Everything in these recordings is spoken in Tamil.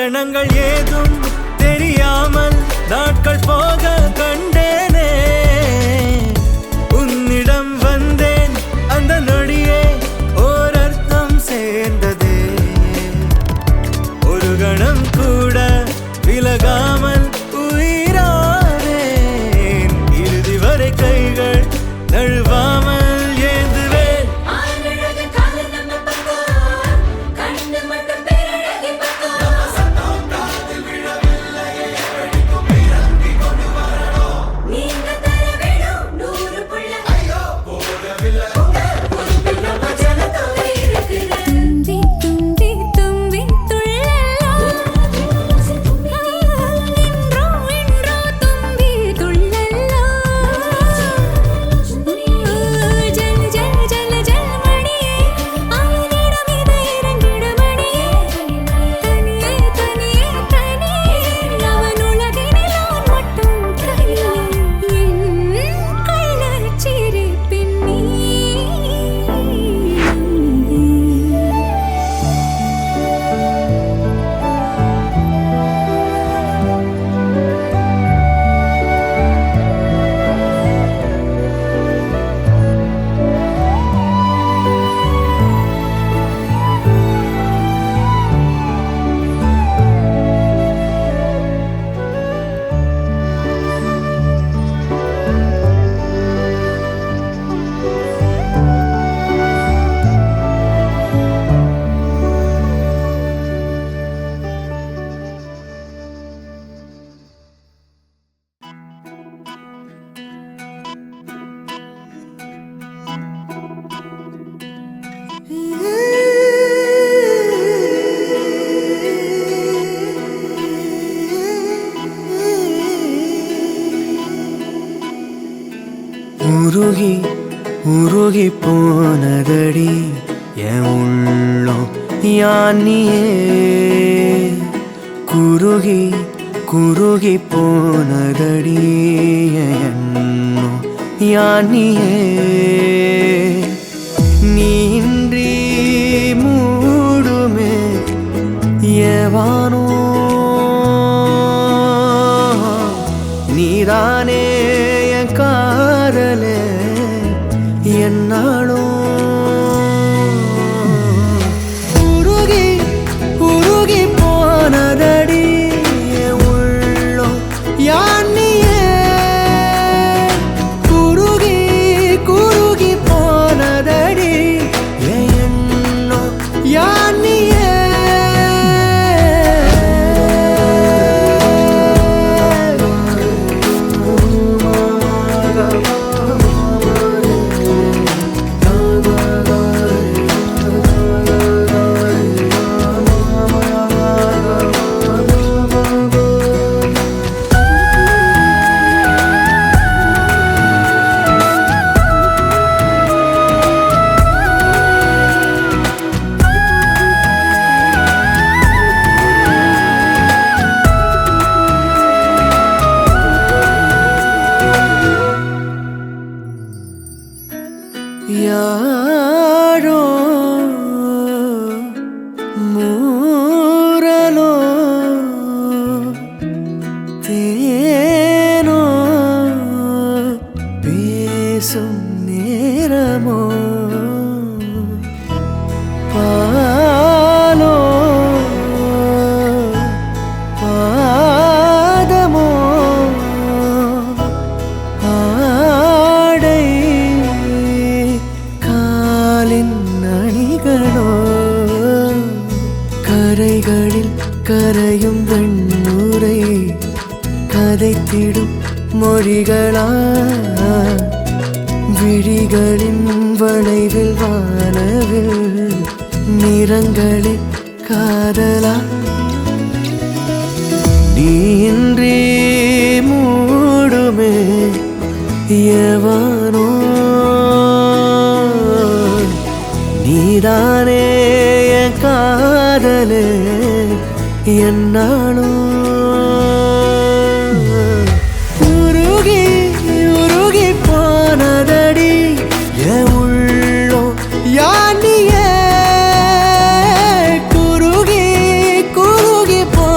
காரணங்கள் ஏதும் தெரியாமல் நாட்கள் போக கண்டேனே. உன்னிடம் வந்தேன் அந்த நொடியே ஓர் அர்த்தம் சேர்ந்ததே. ஒரு கணம் கூட விலகாமல் உயிரானேன். இறுதி வரை கைகள் நழுவாமல் உருகி உருகி போனதடி என் உள்ளம் யானியே. குருகி குருகி போனதடி என் எண்ணம் யானியே. நீன்றி மூடுமே ஏவானோ நீதானே என் காதலே என்னாலும். உருகி உருகி போனதடி என் உள்ளம் யானியே. குருகி குருகி போனதடி என் எண்ணம் யானியே. யாரோ மூரலோ தேனோ பேசும் நேரமோ பாலோ பாதமோ ஆடை அணிகளோ கரைகளில் கரையும் வெண்ணுரை கதைத்திடும் மொழிகளா. விழிகளின் வளைவில் வானவில் நிறங்களில் காதலா. நீன்றி மூடுமே எவனோ நீதானே என் காதலே என்னாலும். உருகி உருகி போனதடி என் உள்ளம் யானியே. குருகி குருகி போ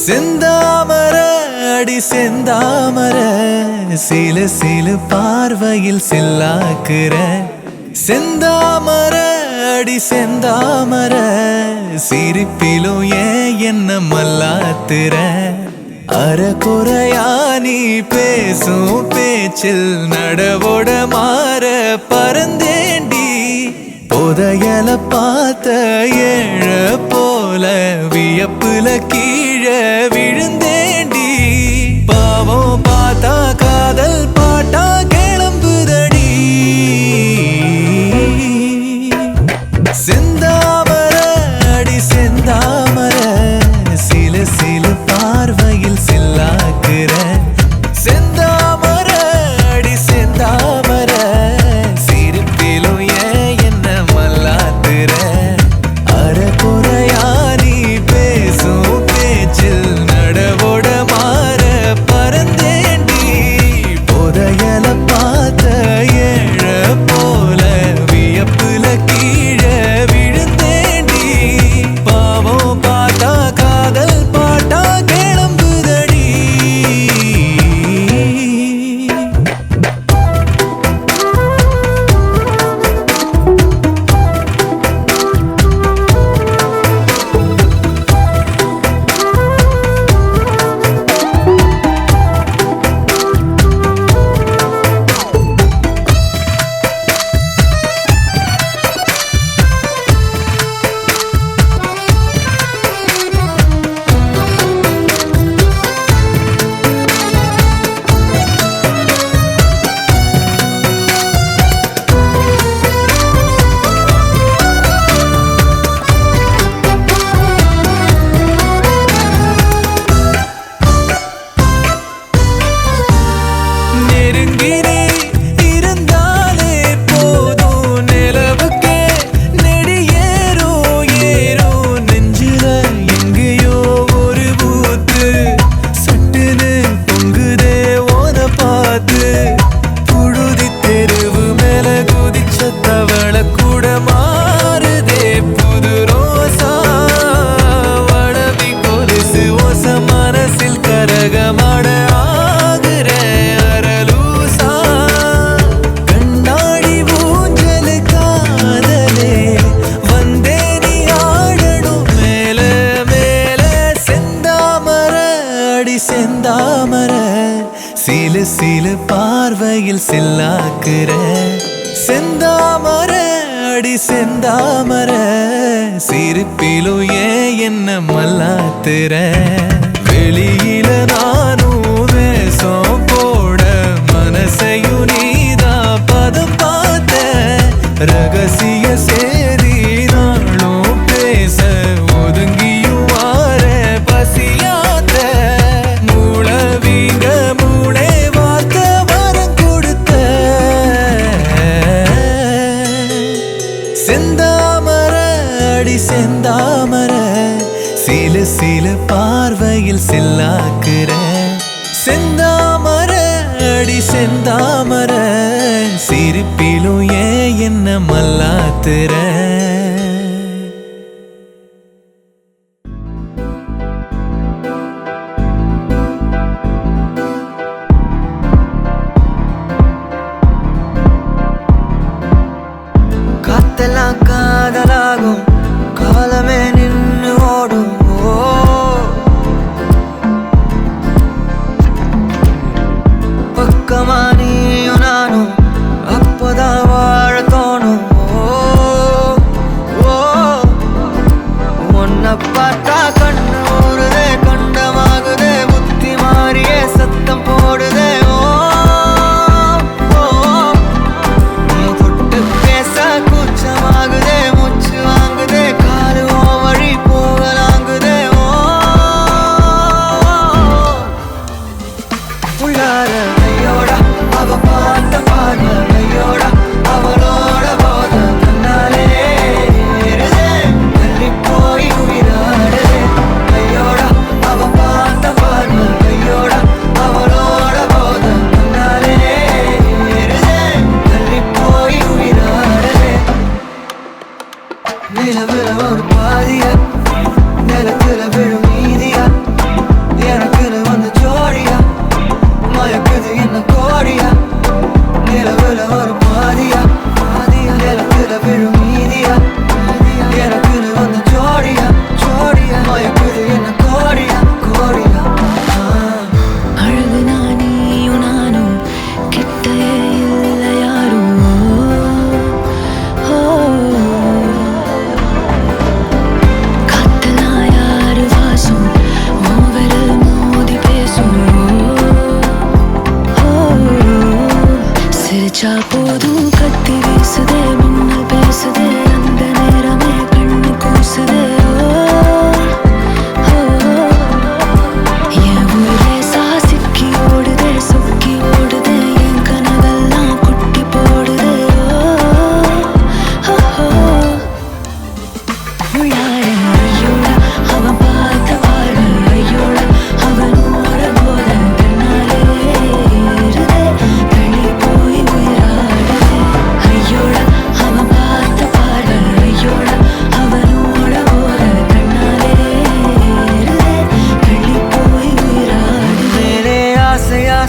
செந்தாமர அடி செந்தாமர சில சில பார்வையில் சில்லாக்குற செந்தாமர அடி செந்தாமர சிரிப்பிலும் ஏன் என்ன மல்லாத்துற அறகுறையா நீ பேசும் பேச்சில் நடவோட மாற பறந்தேண்டி புதையல பார்த்த ஏழ போல வியப்புல கீழே விழுந்தேண்டி பாவம் பார்த்தா காதல் பாட்டா கிளம்புதடி செந்தாமர அடி செந்தாமர சில சில பார்வையில் சில்லாக்குற செந்தாமர அடி செந்தாமர சிரிப்பிலும் ஏன் என்ன மல்லாத்துற அறகுறையா நீ பேசும் பேச்சில் நடவோட மாற பறந்தேண்டி புதையல பார்த்த ஏழ போல வியப்புல கீழே விழுந்தேண்டி பாவம் பார்த்தா காதல் பாட்டா கிளம்புதடி நெருங்கினே இருந்தாலே போதும் நிலவுக்கே நெடியேறோ ஏறோ நெஞ்சில எங்கேயோ ஒரு பூத்து சட்டுன்னு பொங்குதே ஓன பார்த்து புழுதி தெருவு மேல குதிச்ச தவள கூட மாறுதே புது ரோசா வளவி கொலுசு ஓச மனசில் கரகமாட ஆகுற அரலூசா கண்ணாடி ஊஞ்சல் காதலே வந்தே நீ ஆடணும் மேல மேல செந்தாமர அடி செந்தாமர சில சில பார்வையில் சில்லாக்குற செந்தாமர அடி செந்தாமர சிரிப்பிலும் ஏன் என்ன மல்லாத்துற வெளியில நானும் வேஷம் போட மனசையும் நீதான் பதம் பார்த்த ரகசிய சேதி நாளும் பேச ஒதுங்கியும் வார பசியாத்த மூளவீங்க மூளை வார்த்த வரம் கொடுத்த செந்தாமர அடி செந்தாமர சில சில பார்வையில் சில்லாக்குற செந்தாமர அடி செந்தாமர சிரிப்பிலும் ஏன் என்ன மல்லாத்துற காத்தெல்லாம் காதலாகும் காலமே நின்று ஓடும் பக்கமா நீயும் நானும் அப்போதான் வாழ தோணும்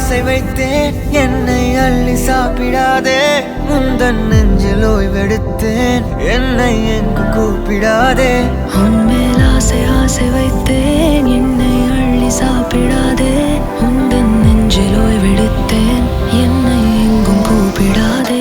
ஆசை வைத்தேன் என்னை அள்ளி சாப்பிடாதே முந்தன் நெஞ்சில் ஓய்வெடுத்தேன் என்னை எங்கு கூப்பிடாதே உன்மேல் ஆசை ஆசை வைத்தேன் என்னை அள்ளி சாப்பிடாதே உந்தன் நெஞ்சில் ஓய்வெடுத்தேன் என்னை எங்கும் கூப்பிடாதே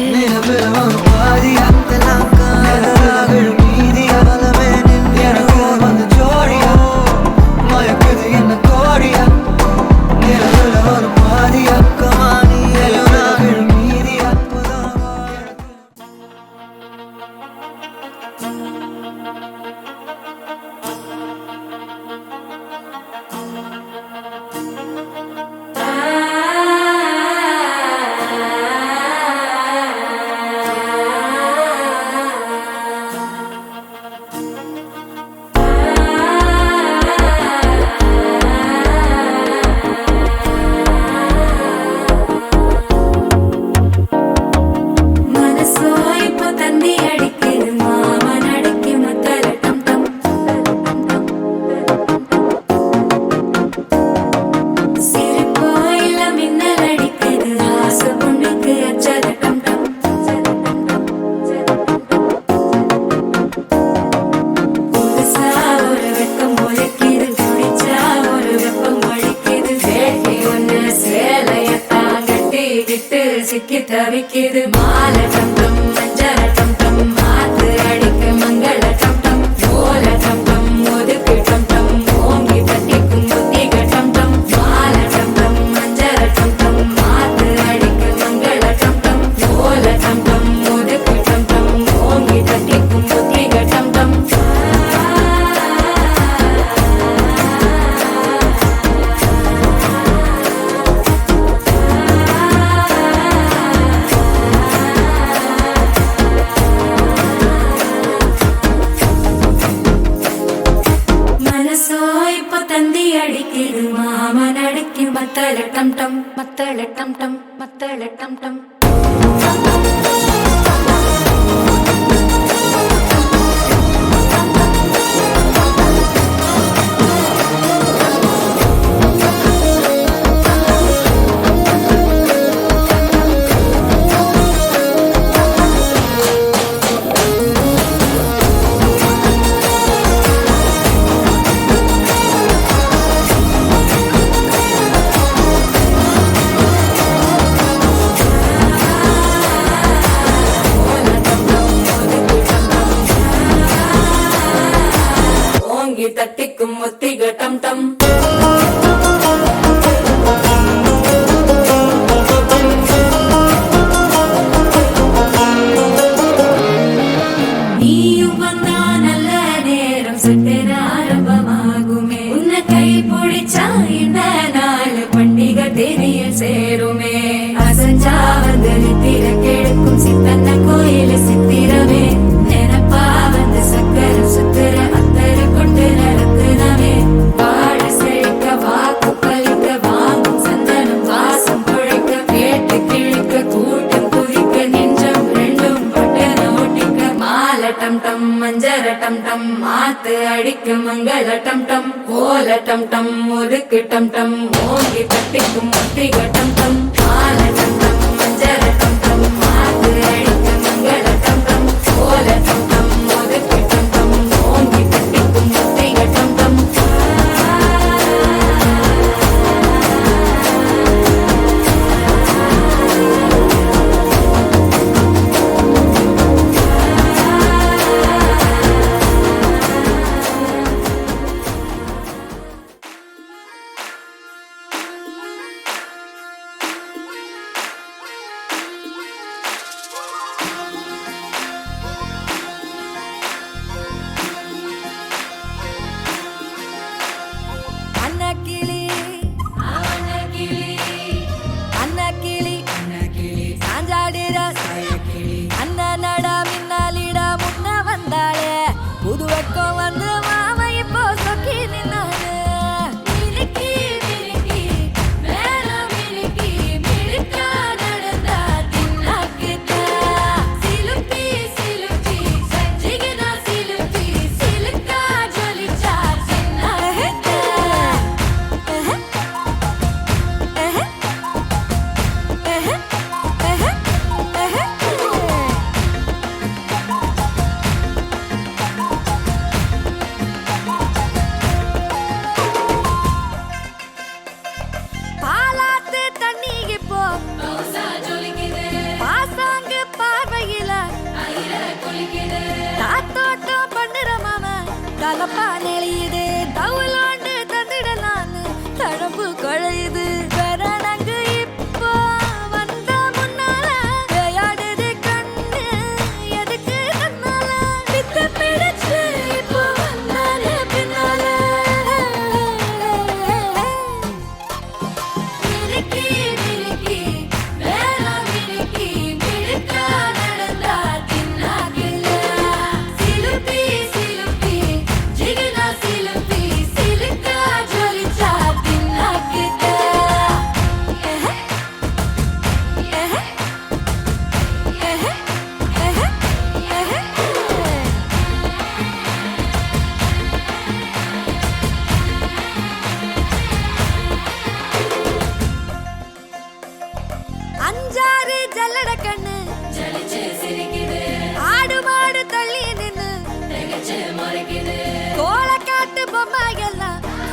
சிக்கி தவிக்கிது மாலை டம் டம் மஞ்சள் டம் டம் மாத்து அடிக்க மங்கள டம் டம் ஓல டம் டம் ஒதுக்கு டம் டம் ஓங்கி தட்டிக்கும் புத்திக டம் டம் மாலை டம் டம் மஞ்சள் டம் டம் மாத்து அடிக்க மங்கள டம் டம் ஓல டம் டம் ஒதுக்கு டம் டம் ஓங்கி தட்டிக்கும் புத்திக டம் டம் அடிக்கிது மாமன் அடிக்கி மத்தள டம் டம் மத்தள டம் டம் மத்தள டம் டம் தட்டிக்கும் முத்திக டம் டம் நீயும் வந்தா நல்ல நேரம் சட்டென ஆரம்பமாகுமே உன்னை கை பிடிச்சா இந்த நாள் பண்டிகை தெரிய சேருமே அசஞ்சா வந்து நித்திர கெடுக்கும் சித்தன்ன கோயில சித்திரமே நினப்பா வந்து சக்கர சுத்திர டம் டம் மஞ்சர டம் டம் மாத்து அடிக்க மங்கள டம் டம் ஓல டம் டம் ஒதுக்கு டம் டம் ஓங்கி தட்டிக்கும் முத்திக டம் டம் மால டம் டம் மஞ்சர டம் டம் மாத்து அடிக்க மங்கள டம் டம் ஓல டம் டம் ஒதுக்கு டம் டம் ஓங்கி தட்டிக்கும் முத்திக டம் டம்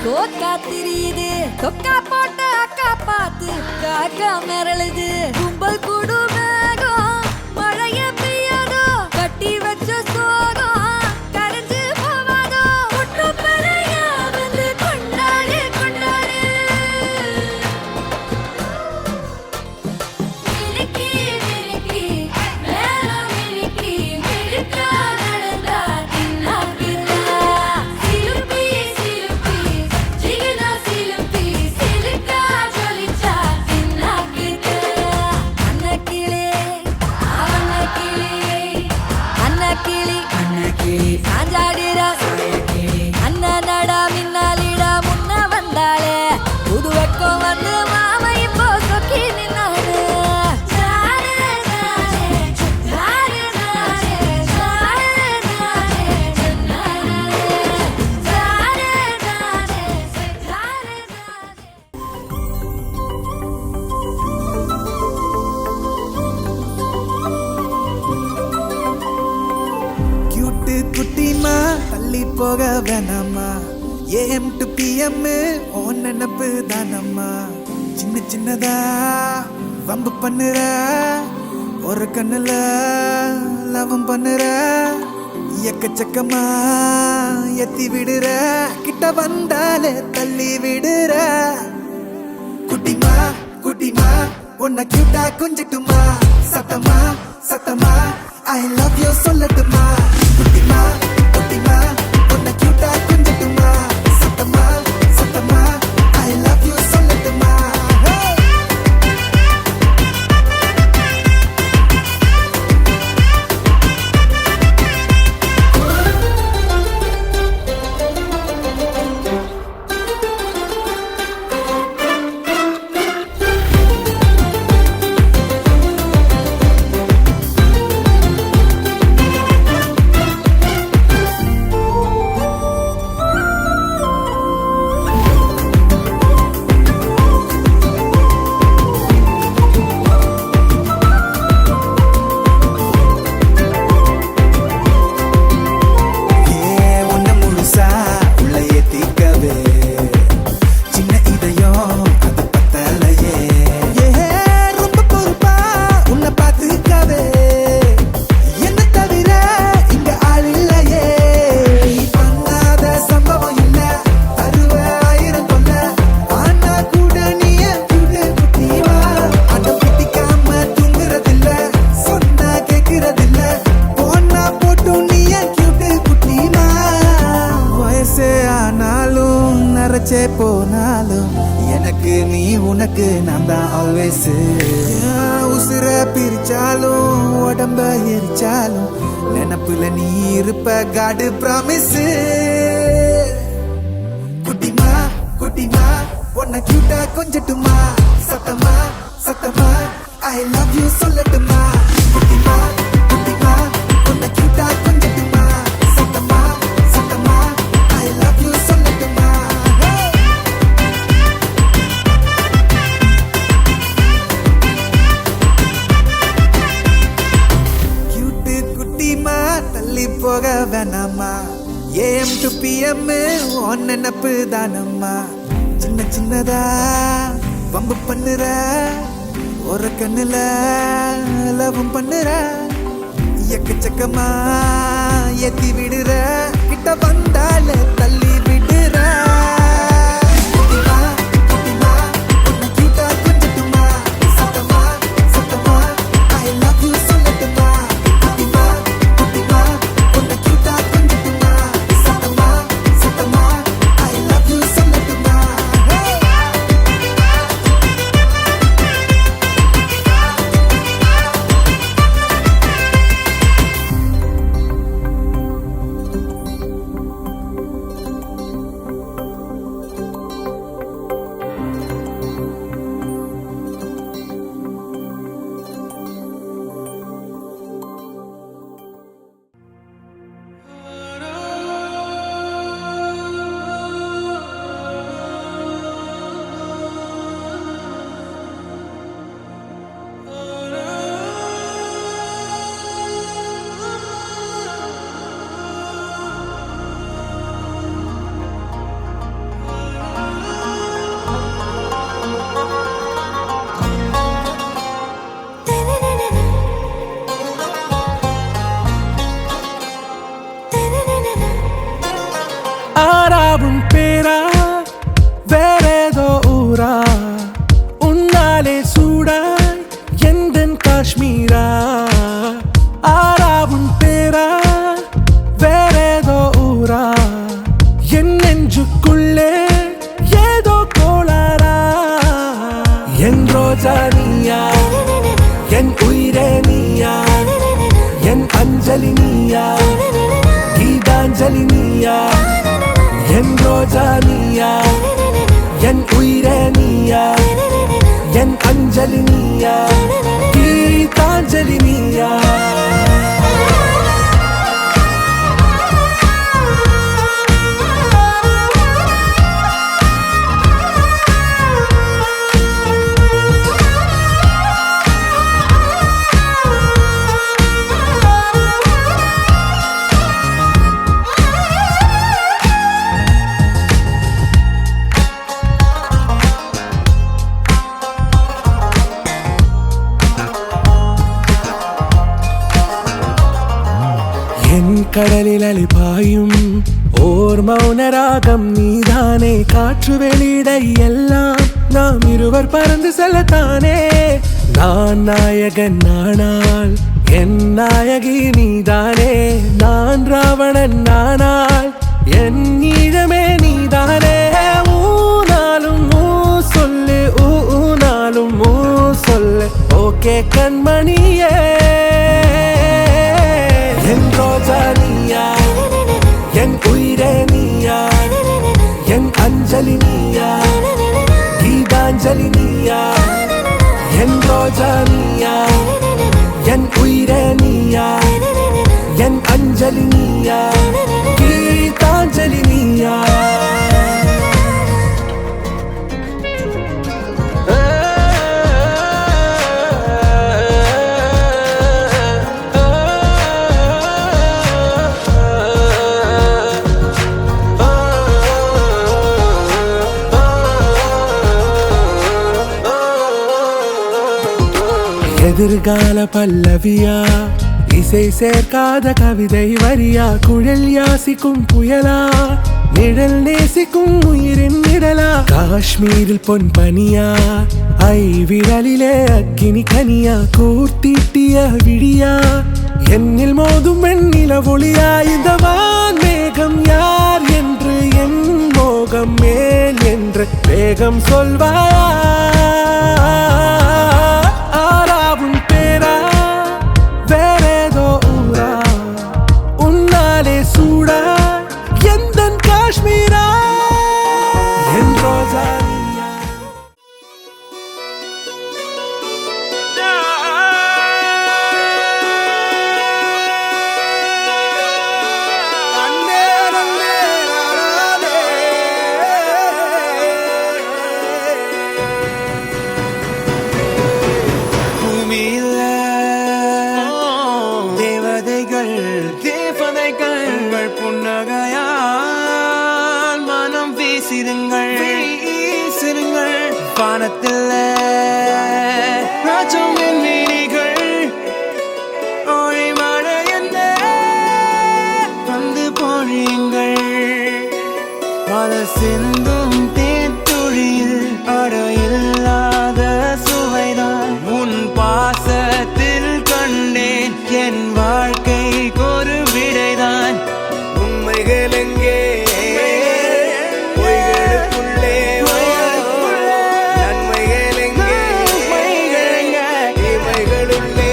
கோக்கா திரியுது தொக்கா போட்ட அக்கா பார்த்து காக்கா மிரளுது கும்பல் கூடு மேகம் மழைய பெய்யாதோ கட்டி வச்ச சோகம் கரைஞ்சு போவாதோ ஒட்டு பெறையா வந்து கொண்டாடு கொண்டாடு மினுக்கி மினுக்கி மேல மினுக்கி மினுக்கா நடந்தா தின்னா பின்னா சிலுப்பி சிலுப்பி ஜிகனா சிலுப்பி சிலுக்கா ஜொலிச்சா தின்னா பின்னா அன்னக்கிளி அன்னக்கிளி சாஞ்சாடிரா அண்ணனடா மின்னாலிடா முன்ன வந்தாளே புது வெக்கம் வந்து மாமா இப்போ சொக்கி நின்னாரு கியூட்டு குட்டிமா தள்ளி போக வேணாமா ஏஎம் டு பிஎம் ஓ நினப்பு தானம்மா சின்ன சின்னதா வம்பு பண்ணுற ஒரு கண்ணுல லவம் பண்ணுற எக்கச்சக்கமா எத்தி விடுற கிட்ட வந்தாலே தள்ளி விடுற குட்டிமா குட்டிமா உன்னை கியூட்டா கொஞ்சட்டுமா சத்தமா சத்தமா ஐ லவ் யூ சொல்லட்டுமா குட்டிமா குட்டிமா உன்னை கியூட்டா கொஞ்சட்டுமா சத்தமா சத்தமா ஐ லவ் யூ சொல்லட்டுமா போனாலும் எனக்கு நீ உனக்கு நான் தான் ஆல்வேஸ் உசுர பிரிச்சாலும் உடம்ப எரிச்சாலும் நினப்புல நீ இருப்ப காடு ப்ராமிஸ் குட்டிமா குட்டிமா உன்னை கியூட்டா கொஞ்சட்டுமா சத்தமா சத்தமா ஐ லவ் யூ சொல்லட்டுமா குட்டிமா குட்டிமா உன்னை கியூட்டா கொஞ்சட்டுமா சத்தமா சத்தமா ஐ லவ் யூ சொல்லட்டுமா தள்ளி போக வேணாமா ஏஎம் டு பிஎம் ஒன் நினப்பு தானம்மா சின்ன சின்னதா வம்பு பண்ணுற ஒரு கண்ணுல லவம் பண்ணுற எக்கச்சக்கமா ஏத்தி விடுற கிட்ட வந்தால தள்ளி விடுற குட்டிமா குட்டிமா உன்னை கியூட்டா கொஞ்சட்டுமா சத்தமா சத்தமா ஐ லவ் யூ சொல்லட்டுமா குட்டிமா குட்டிமா உன்னை கியூட்டா கொஞ்சட்டுமா சத்தமா சத்தமா ஐ லவ் யூ சொல்லட்டுமா அஞ்சலி நீயா கீதாஞ்சலி நீயா என் கடலில் அலிபாயும் ஓர் மௌனராகம் நீதானே காற்று வெளியிட எல்லாம் நாம் இருவர் பறந்து செல்லத்தானே நான் நாயகன் நானால் என் நாயகி நீதானே நான் ராவணன் நானால் என் ஈழமே நீதானே ஊனாலும் ஊ சொல்லு ஊனாலும் ஊ சொல்லு ஓகே கண்மணியே என் ரோஜா நீயா என் உயிரே நீயா என் அஞ்சலி நீயா கீதாஞ்சலி நீயா என் ரோஜா நீயா என் உயிரே நீயா என் அஞ்சலி நீயா கீதாஞ்சலி நீயா எதிர்கால பல்லவியா இசை சேர்க்காத கவிதை வரியா குழல் யாசிக்கும் புயலா நிழல் நேசிக்கும் உயிரின் நிழலா காஷ்மீரில் பொன் பனியா ஐ விரலிலே அக்கினி கனியா கூர்த்தீட்டிய விழியா என்னில் மோதும் வெண்ணில ஒளியா இந்த வான் மேகம் யார் என்று என் மோகம் மேல் என்று வேகம் சொல்வாயா ஆராவும் பேரா வேறேதோ ஊரா உன்னாலே சூடா எந்தன் காஷ்மீரா என் ரோஜா நீயா புன்னகையால் மனம் வீசிருங்கள் வானத்தில் ராஜம் என் மீனிகள் ஒளி மழை என்ன வந்து பொழியுங்கள் பல சிந்தும் தேத்துழியில் அடையில்லாத சுவைதான் உன் பாசத்தில் கண்டேன் என் வாழ்க்கைக்கு ஒரு விடைதான் உண்மைகள் எங்கே பொய்களுக்குள்ளே நன்மைகள் எங்கே இமைகளுள்ளே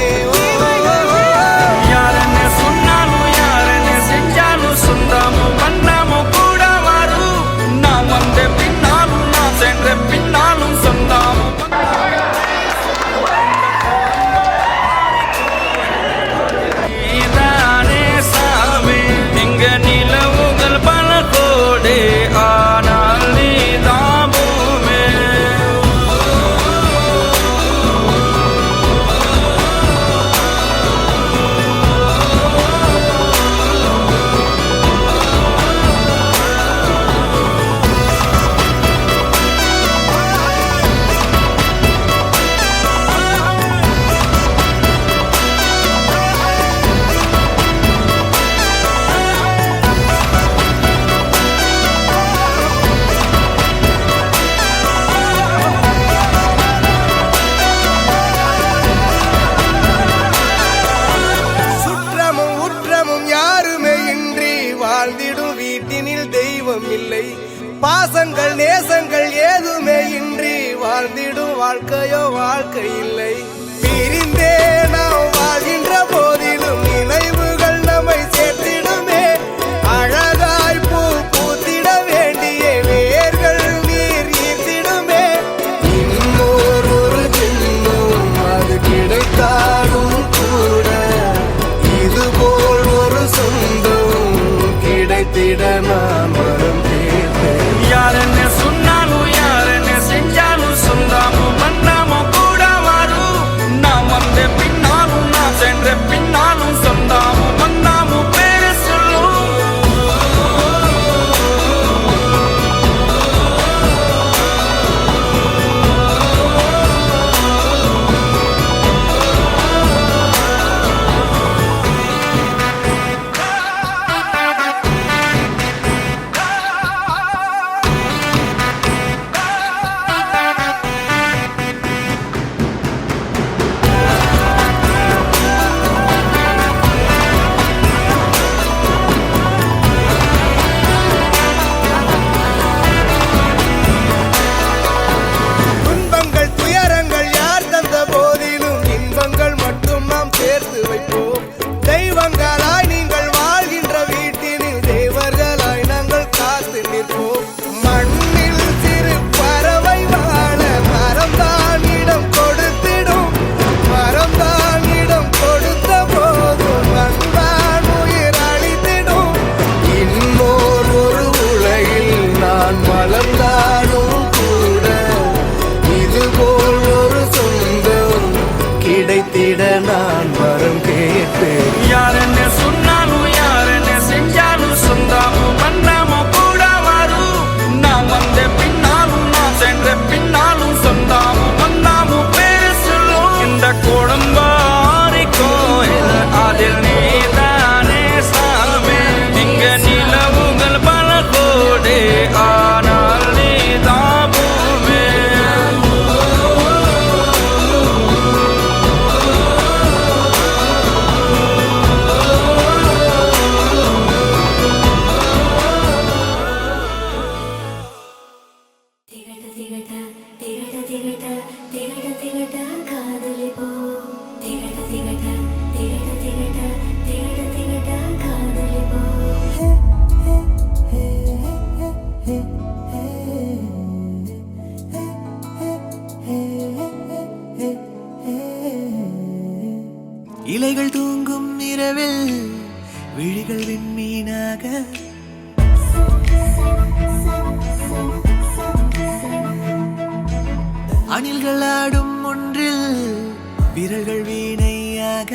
யாரன்னு சொன்னாலும் யாரன்னு செஞ்சாலும் சொந்தாமும் பண்ணாமும் கூட வரும் நான் வந்த பின்னாலும் நான் சென்ற பின்னாலும் சொந்தாமும் நீதானே சாமி இங்க நிலவுகள் பல கோடி ஆனால் நீதான் பூமி சுற்றமும் உற்றமும் யாருமே இன்றி வாழ்ந்திடும் வீட்டினில் தெய்வம் இல்லை பாசங்கள் நேசங்கள் ஏதுமே இன்றி வாழ்ந்திடும் வாழ்க்கையோ வாழ்க்கை இல்லை பிரிந்தே நாம் வாழ்கின்ற போதிலும் நினைவுகள் நம்மை சேர்த்திடுமே அழகாய் பூ பூத்திட வேண்டிய வேர்கள் நீர் ஈர்த்திடுமே இன்னொரு ஜென்ம இலைகள் தூங்கும் இரவில் விழிகள் விண்மீனாக அணில்கள் ஆடும் ஒன்றில் விரல்கள் வீணையாக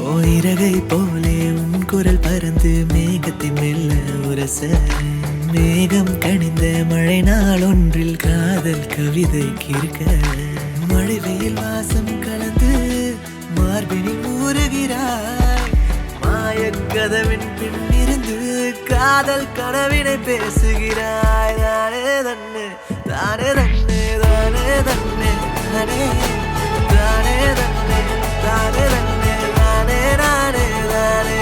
ஓ இறகை போலே உன் குரல் பறந்து மேகத்தை மெல்ல உரச மேகம் கணிந்த மழை நாள் ஒன்றில் காதல் கவிதை கிறுக்க மழை வெயில் வாசம் கலந்து மார்பினில் ஊறுகிறாய் மாயக்கதவின் பின்னிருந்து காதல் கனவினை பேசுகிறாய் தானே தன்னே தானே தன்னே தானே தன்னே தானே தானே தன்னே தானே தன்னே தானே நானே தானே